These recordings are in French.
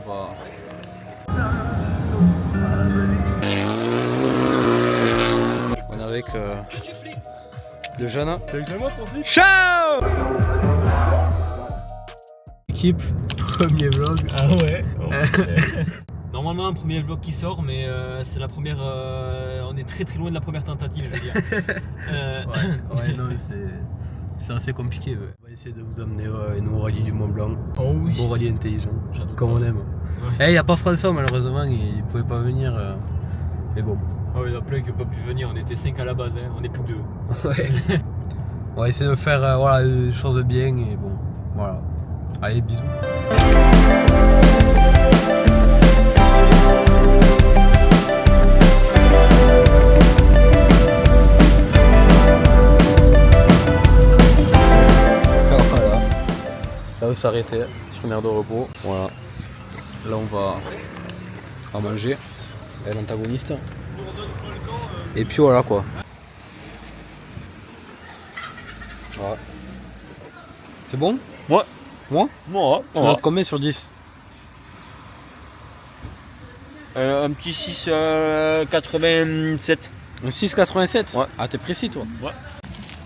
va... On est avec le jeune. Ciao. Équipe, premier vlog. Ah ouais. Normalement un premier vlog qui sort, mais c'est la première. On est très très loin de la première tentative, je veux dire. Ouais, non, c'est assez compliqué. Ouais. On va essayer de vous amener au rallye du Mont Blanc. Oh oui. Au rallye intelligent, comme on aime. Il n'y a pas François malheureusement, il pouvait pas venir. Mais bon. Ah oui, il y en a plein qui n'ont pas pu venir, on était 5 à la base, hein. On est plus que 2. Ouais. On va essayer de faire voilà, des choses bien et bon. Voilà. Allez, bisous. Voilà. Là où s'arrêter, sur une aire de repos. Voilà. Là on va manger. L'antagoniste. Et puis voilà quoi. Voilà. C'est bon? Ouais. Moi? Moi, Tu notes combien sur 10? un petit 6,87. Un 6,87? Ouais. Ah, t'es précis toi? Ouais.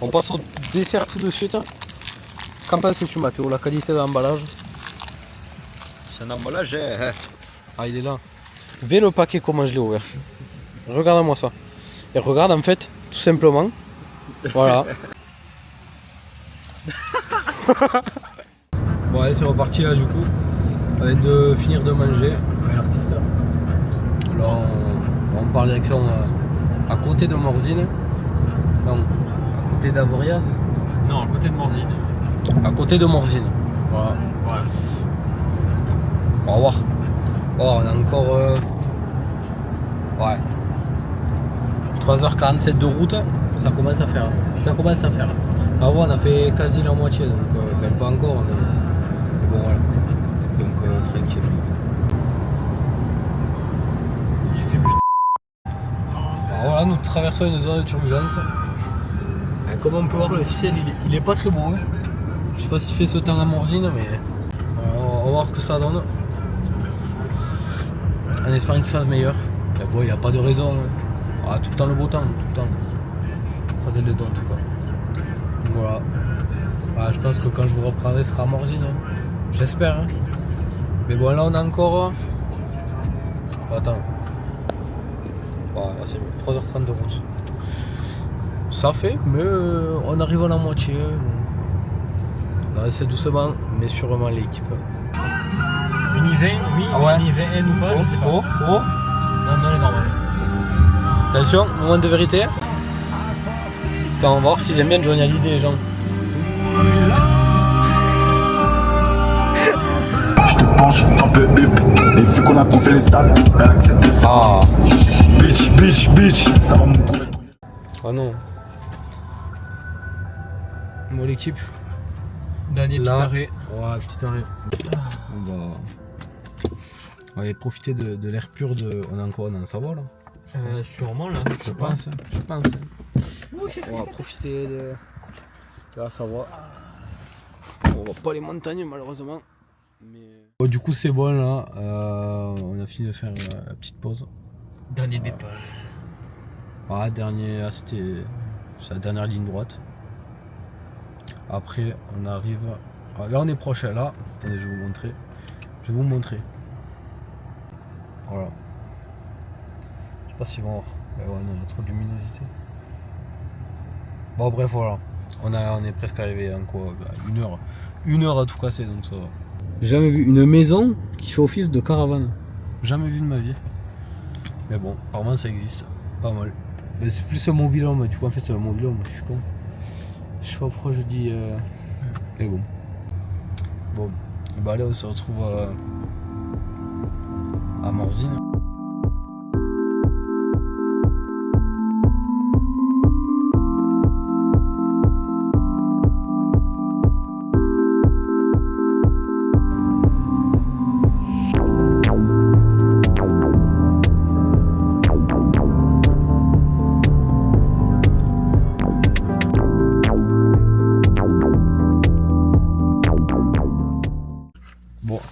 On passe au dessert tout de suite. Qu'en penses-tu, Mathéo? La qualité de l'emballage? C'est un emballage, hein. Ah, il est là. Vais le paquet comment je l'ai ouvert. Regarde-moi ça. Et regarde en fait, tout simplement. Voilà. Bon allez, c'est reparti là du coup. On vient de finir de manger. Ouais, l'artiste. Là on part direction à côté de Morzine. Non, à côté d'Avoriaz. Non, à côté de Morzine. À côté de Morzine. Voilà. Ouais. On va voir. Oh, on a encore ouais. 3h47 de route. Ça commence à faire. Ça commence à faire. Ah ouais, on a fait quasi la moitié, donc enfin pas encore, mais bon voilà. Donc tranquille. Alors voilà, nous traversons une zone de turbulence. Comme on peut voir, le ciel il est pas très beau. Hein. Je sais pas s'il fait ce temps à Morzine, mais on va voir ce que ça donne. En espérant qu'il fasse meilleur. Mais bon, il n'y a pas de raison. Hein. Ah, tout le temps le beau temps, tout le temps. Croisez les doigts en tout cas. Donc voilà. Ah, je pense que quand je vous reprendrai, ce sera Morzine. Hein. J'espère. Hein. Mais bon, là on a encore. Attends. Voilà, c'est 3h30 de route. Ça fait, mais on arrive à la moitié. Donc... Là, c'est doucement, mais sûrement l'équipe. Une IV, oui, ah ouais. Une IVN ou pas, je sais pas. Oh. Non, elle est normale. Attention, moment de vérité. Enfin, on va voir s'ils aiment bien Johnny Hallyday, les gens. Je te penche un peu up. Et vu qu'on a bouffé les stats, elle accepte. Ah. Bitch, ça va me couler. Oh non. Bon, l'équipe. Dernier petit arrêt. Ouais, petit arrêt. On va profiter de l'air pur de. On est encore dans Savoie là. Sûrement là. Je pense. On va profiter de la Savoie. On voit pas les montagnes malheureusement. Mais... Bon, du coup c'est bon là. On a fini de faire la petite pause. Dernier départ. Ouais, dernier. C'était la dernière ligne droite. Après on arrive. Ah, là on est proche là. Attendez, je vais vous montrer. Voilà. Je sais pas s'ils vont voir. Mais ouais, non, il y a trop de luminosité. Bon bref voilà. On est presque arrivé en quoi? Une heure à tout casser, donc ça va. J'ai jamais vu une maison qui fait office de caravane. Jamais vu de ma vie. Mais bon, apparemment ça existe. Pas mal. Mais c'est plus un mobil-home, du coup en fait c'est un mobil-home, je suis con. Je sais pas pourquoi je dis mais bon. Bon, bah allez on se retrouve à Morzine.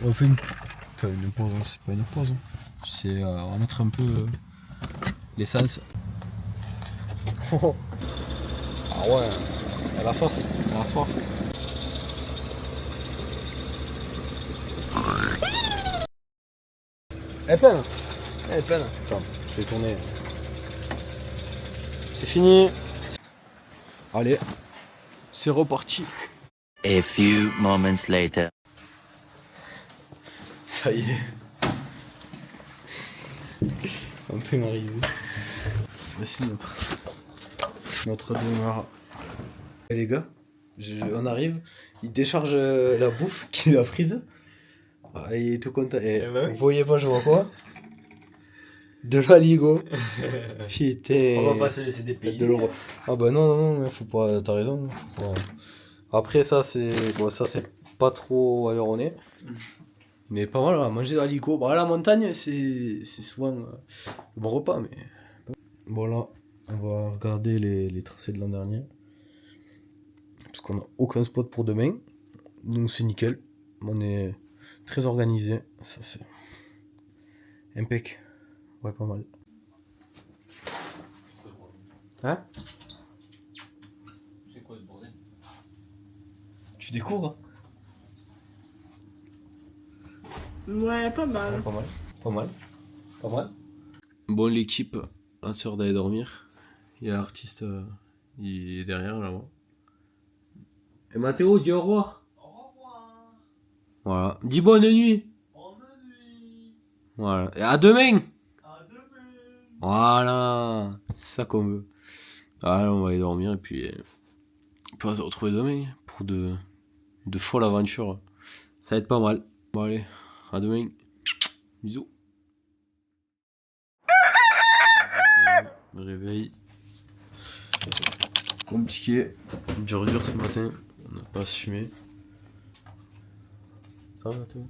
On fait une Enfin, une pause, hein, c'est pas une pause. C'est remettre un peu l'essence. Oh. Ah ouais, elle a soif. Elle a soif. Elle est pleine. Elle est pleine. Attends, je vais tourner. C'est fini. Allez, c'est reparti. A few moments later. Ça y est. Enfin arrivé. Voici notre demeure. Et les gars, on arrive, il décharge la bouffe qu'il a prise. Ah, il est tout content. Et vous voyez pas, je vois quoi? De l'aligot. Putain. On va pas se laisser des pays. De l'euro. Ah bah non, faut pas. T'as raison. Faut pas. Après ça c'est. Bon ça c'est pas trop aéroné. Mais pas mal à manger de l'aligot. Bon à la montagne c'est souvent le bon repas mais. Bon là, on va regarder les tracés de l'an dernier. Parce qu'on a aucun spot pour demain. Donc c'est nickel. On est très organisé. Ça c'est. Impec. Ouais, pas mal. Hein? C'est quoi ce bordel? Tu découvres? Ouais, pas mal. Ouais, pas mal. Pas mal. Pas mal. Bon, l'équipe, la sœur d'aller dormir. Il y a l'artiste, il est derrière là-bas. Et Mathéo, dis au revoir. Au revoir. Voilà. Dis bonne nuit. Bonne nuit. Voilà. Et à demain. À demain. Voilà. C'est ça qu'on veut. Voilà, on va aller dormir et puis on va se retrouver demain pour de folles aventures. Ça va être pas mal. Bon, allez. À demain. Bisous. Me réveil. Compliqué. Dur ce matin. On n'a pas assumé. Ça va toi?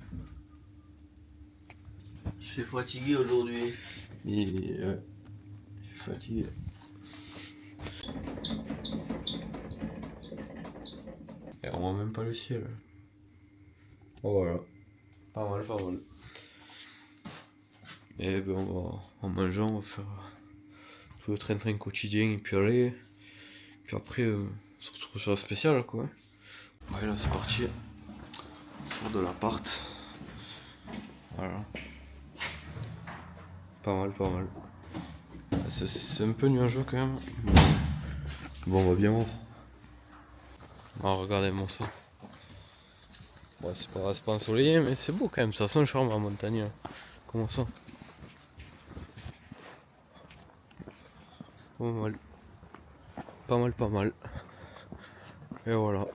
Je suis fatigué aujourd'hui. Ouais. Je suis fatigué. Et on voit même pas le ciel. Oh, voilà. Pas mal, pas mal. Et ben en mangeant, on va faire tout le train-train quotidien et puis aller. Puis après, on se retrouve sur la spéciale quoi. Ouais, là c'est parti. On sort de l'appart. Voilà. Pas mal, pas mal. C'est un peu nuageux quand même. Bon, on va bien voir. Ah, regardez-moi ça. Bon, c'est pas ensoleillé, mais c'est beau quand même. Ça sent le charme en montagne. Hein. Comment ça? Pas mal. Pas mal, pas mal. Et voilà.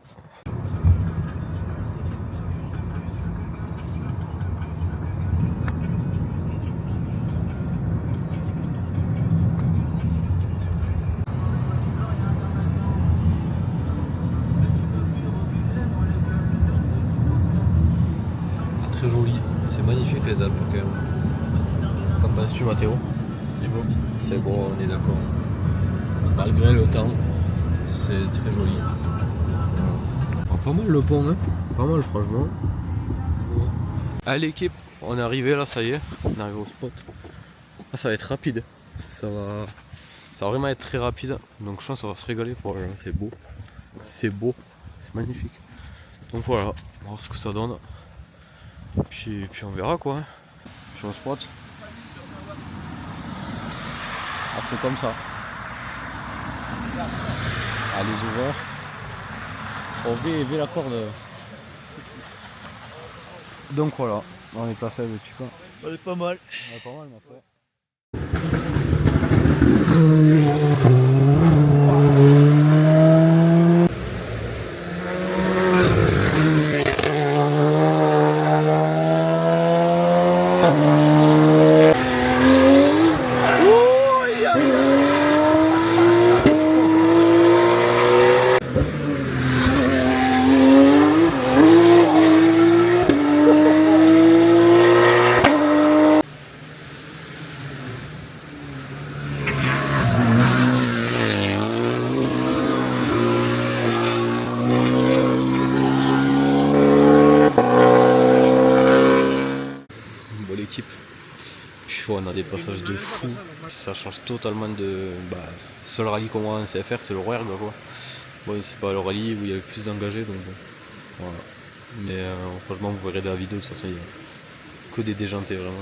Très joli, c'est magnifique les Alpes quand même. Qu'en penses-tu Mathéo? C'est beau. C'est beau, on est d'accord. Malgré le temps, c'est très joli. Oh, pas mal le pont, hein? Pas mal franchement. Allez l'équipe, on est arrivé là, ça y est, on arrive au spot. Ah, ça va être rapide, ça va vraiment être très rapide. Donc je pense qu'on va se régaler pour c'est beau, c'est magnifique. Donc voilà, on va voir ce que ça donne. Puis on verra quoi. Hein. Puis on spot. Ah c'est comme ça. Ah les ouverts. On vit la corde. Donc voilà, on est passé avec Chica. On est pas mal. On est pas mal ma frère. l'équipe. Puis on a des passages de fou. Ça change totalement de. Seul rallye qu'on voit en CFR, c'est le Rouergue quoi. Bon, c'est pas le rallye où il y a le plus d'engagés donc bon. Voilà. Mais franchement, vous verrez dans la vidéo, de toute façon, il n'y a que des déjantés vraiment.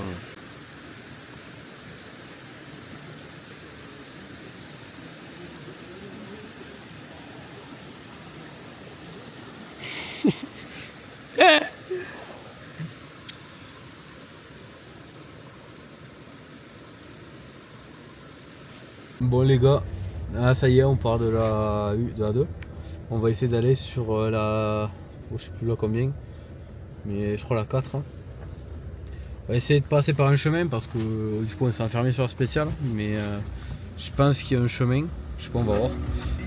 Bon les gars, ça y est, on part de la 2. On va essayer d'aller sur la... Oh, je sais plus là combien, mais je crois la 4. Hein. On va essayer de passer par un chemin parce que du coup on s'est enfermé sur la spéciale, mais je pense qu'il y a un chemin. Je sais pas, on va voir.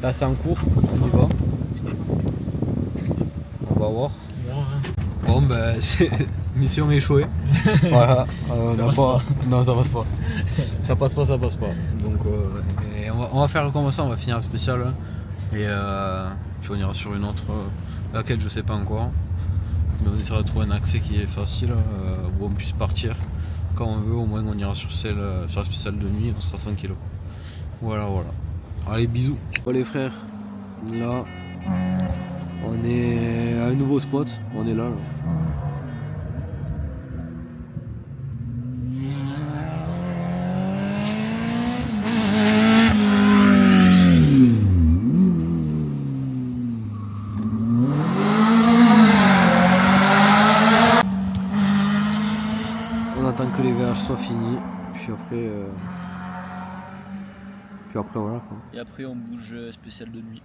Là c'est en cours, on y va. On va voir. Bon ben c'est mission échouée. Voilà, Ça passe pas. Non, ça passe pas. Ça passe pas, ça passe pas. Donc et on va faire comme ça, on va finir la spéciale et puis on ira sur une autre laquelle je sais pas encore. Mais on essaiera de trouver un accès qui est facile où on puisse partir quand on veut. Au moins on ira sur sur la spéciale de nuit, on sera tranquille. Voilà. Allez, bisous. Bon les frères, là on est à un nouveau spot, on est là. On attend que les VH soient finis, puis après voilà quoi. Et après on bouge spécial de nuit.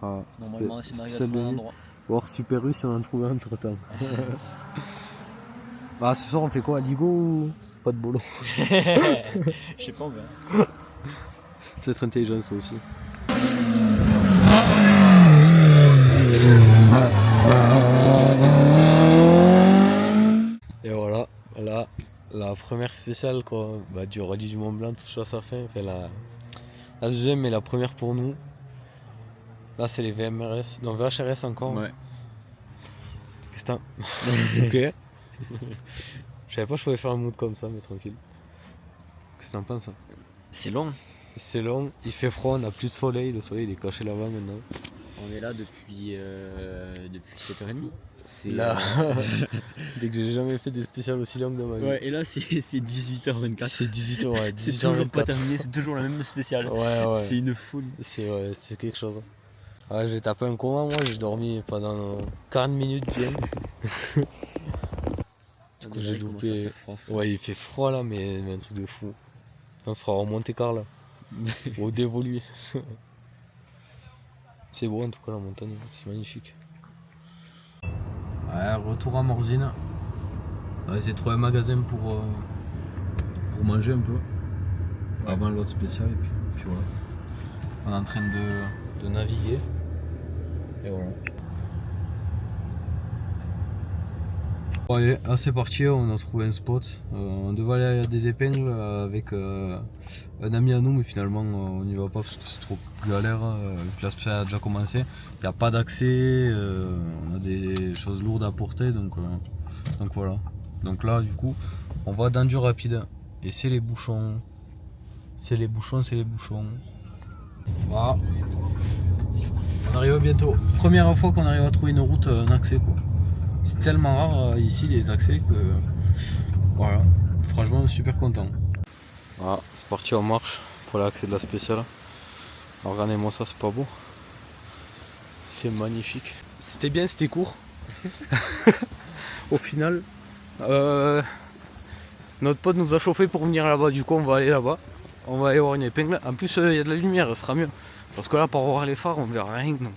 Ah, Normalement c'est arrivé à spécial de trouver un nuit. endroit. Voir Super U si on en trouve un entre temps. Ah, ce soir on fait quoi? Ligo ou pas de bolo? Je sais pas, on verra. C'est être intelligent ça aussi. Et voilà, là, la première spéciale quoi, du rallye du Mont Blanc touche à sa fin. Enfin, la deuxième mais la première pour nous. Là c'est les VMRS, non VHRS encore. Ouais. Qu'est-ce que t'as? Ok. Je savais pas que je pouvais faire un mood comme ça mais tranquille. Qu'est-ce que t'en penses? C'est long. C'est long, il fait froid, on n'a plus de soleil, le soleil il est caché là-bas maintenant. On est là depuis 7h30. C'est Là, dès que j'ai jamais fait des spéciales aussi longues dans ma vie. Ouais, et là c'est 18h24. C'est 18h, ouais, 18h24. C'est toujours pas terminé, c'est toujours la même spéciale. Ouais. C'est une folie. C'est quelque chose. Ah, j'ai tapé un coma, moi j'ai dormi pendant 40 minutes bien. Du coup j'ai loupé. Ouais, il fait froid là, mais un truc de fou. On sera au Monte-Carlo, au dévolué. C'est beau en tout cas la montagne, c'est magnifique. Ouais, retour à Morzine. On va essayer de trouver un magasin pour manger un peu. Avant l'autre spécial et puis voilà. On est en train de naviguer. Et voilà. Bon allez, là c'est parti, on a trouvé un spot. On devait aller à des épingles avec un ami à nous, mais finalement on n'y va pas parce que c'est trop galère. Puis la spéciale a déjà commencé. Il n'y a pas d'accès, on a des choses lourdes à porter, donc voilà. Donc là du coup, on va dans du rapide. Et c'est les bouchons. C'est les bouchons. Voilà. On arrive bientôt. Première fois qu'on arrive à trouver une route, un accès quoi. C'est tellement rare ici les accès que voilà, franchement super content. Voilà, c'est parti en marche pour l'accès de la spéciale. Alors regardez-moi ça, c'est pas beau. C'est magnifique. C'était bien, c'était court. Au final, notre pote nous a chauffé pour venir là-bas, du coup on va aller là-bas. On va aller voir une épingle. En plus il y a de la lumière, ce sera mieux. Parce que là pour voir les phares on verra rien donc.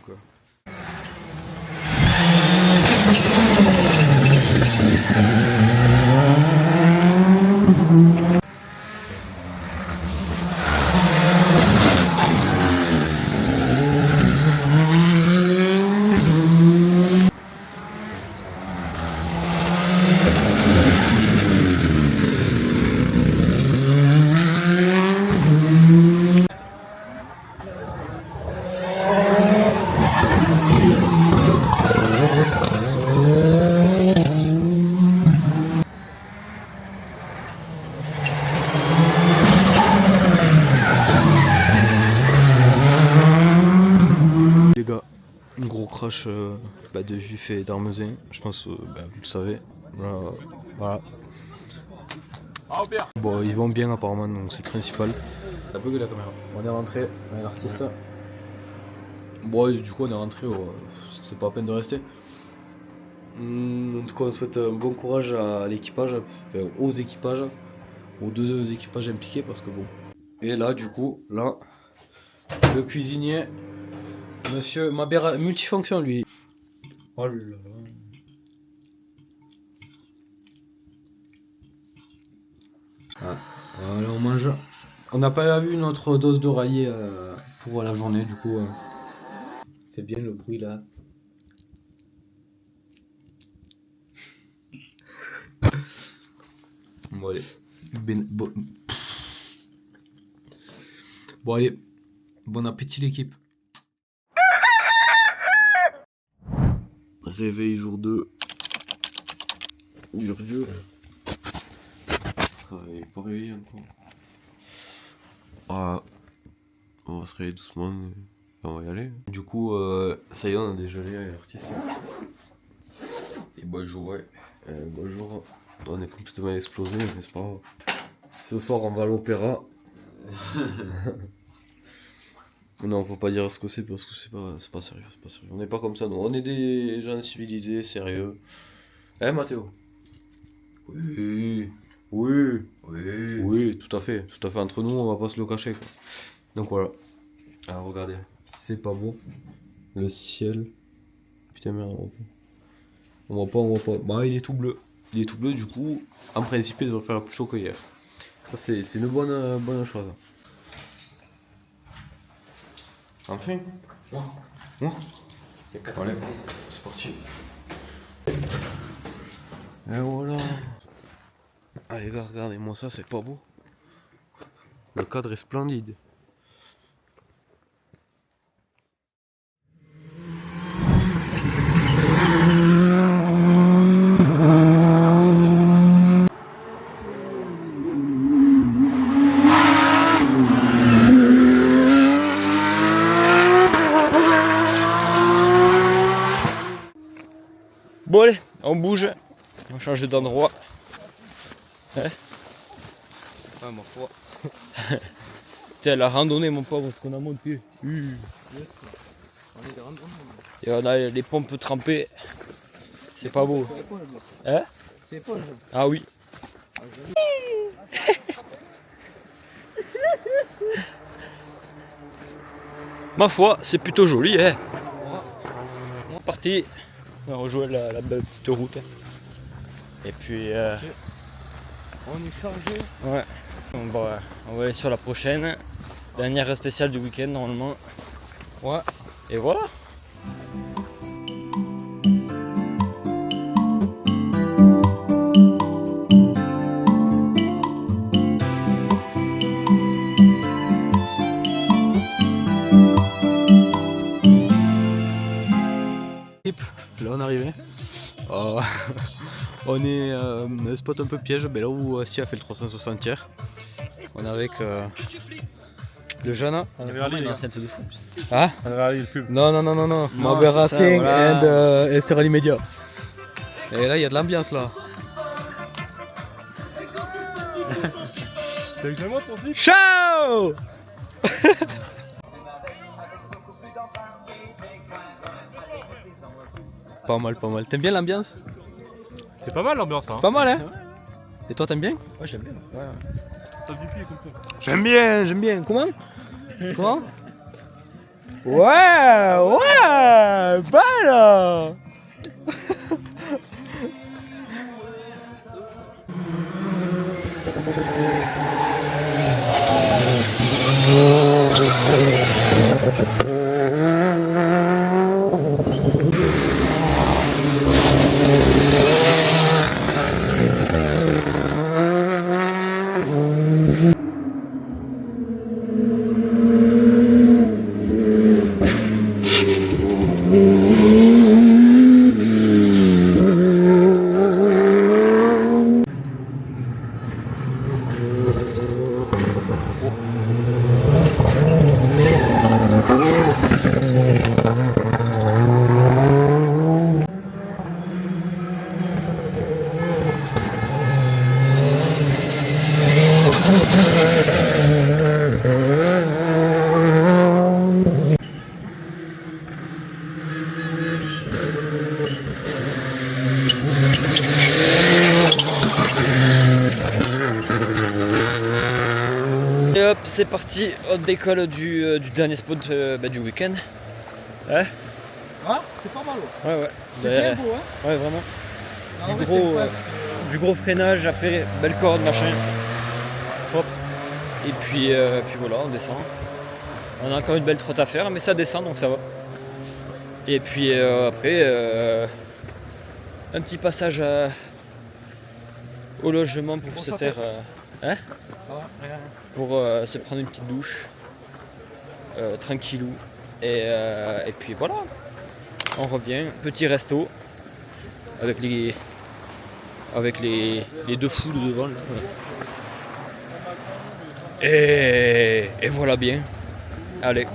crash de Juif et d'Armezin. Je pense vous le savez. Voilà. Bon, ils vont bien apparemment, donc c'est le principal. Ça bug la caméra. On est rentré avec l'artiste. Bon, du coup, on est rentré. C'est pas la peine de rester. En tout cas, on souhaite un bon courage à l'équipage, enfin, aux équipages, aux deux équipages impliqués, parce que bon. Et là, du coup, le cuisinier, monsieur Mabera, multifonction lui. Oh là là. Là, on mange. On n'a pas eu notre dose de rallye pour la journée, du coup. Fait bien le bruit là. Bon allez. Bon allez. Bon appétit l'équipe. Réveil jour 2. Dur. Travail pas réveillé encore. Ah. On va se réveiller doucement. Mais on va y aller. Du coup, ça y est, on a déjeuné avec l'artiste. Et bonjour, ouais. Bonjour. On est complètement explosé, mais c'est pas grave. Ce soir, on va à l'opéra. Non, faut pas dire ce que c'est parce que c'est pas sérieux, On n'est pas comme ça, nous. On est des gens civilisés, sérieux. Hein, Mathéo? Oui, tout à fait. Entre nous, on va pas se le cacher, quoi. Donc voilà. Alors, regardez. C'est pas beau. Le ciel. Putain, merde, on voit pas. Bah, il est tout bleu. Du coup, en principe, il devrait faire plus chaud que hier. Ça, c'est une bonne chose. Enfin. Allez, c'est parti. Et voilà. Ah les gars, regardez-moi ça, c'est pas beau. Le cadre est splendide. Bon allez, on bouge, on change d'endroit. Ah ma foi. Putain la randonnée mon pauvre, ce qu'on a monté. Et on a les pompes trempées. C'est pas beau. Hein? Ah oui. Ma foi, c'est plutôt joli, hein. On est parti. On va rejoindre la belle petite route. Et puis on est chargé. Ouais. On va aller sur la prochaine. Dernière spéciale du week-end normalement. Ouais. Et voilà. Là on est arrivé. On est un spot un peu piège, mais là où Sia a fait le 360 tiers. On est avec le Jana. On avait une enceinte de fou. Ah, on avait regardé le pub. Non. Mabel Racing and Esther Ali Media. Et là il y a de l'ambiance là. C'est avec moi ton fils. Ciao. Pas mal. T'aimes bien l'ambiance? C'est pas mal l'ambiance hein. C'est pas mal hein. Et toi t'aimes bien? Ouais j'aime bien. Ouais. Tape du pied comme ça. J'aime bien. Comment? Ouais, balle. c'est parti, on décolle du dernier spot du week-end. Ah, c'était pas mal. Ouais. C'était bien beau, hein. Ouais, vraiment. Ah, ouais, c'était incroyable. Du gros freinage, après belle corde, machin. Propre. Et puis voilà, on descend. On a encore une belle trotte à faire, mais ça descend donc ça va. Et puis après, un petit passage au logement pour se faire. Pour se prendre une petite douche. Tranquillou. Et puis voilà. On revient. Petit resto. Avec les deux fous de devant là. Et voilà bien. Allez.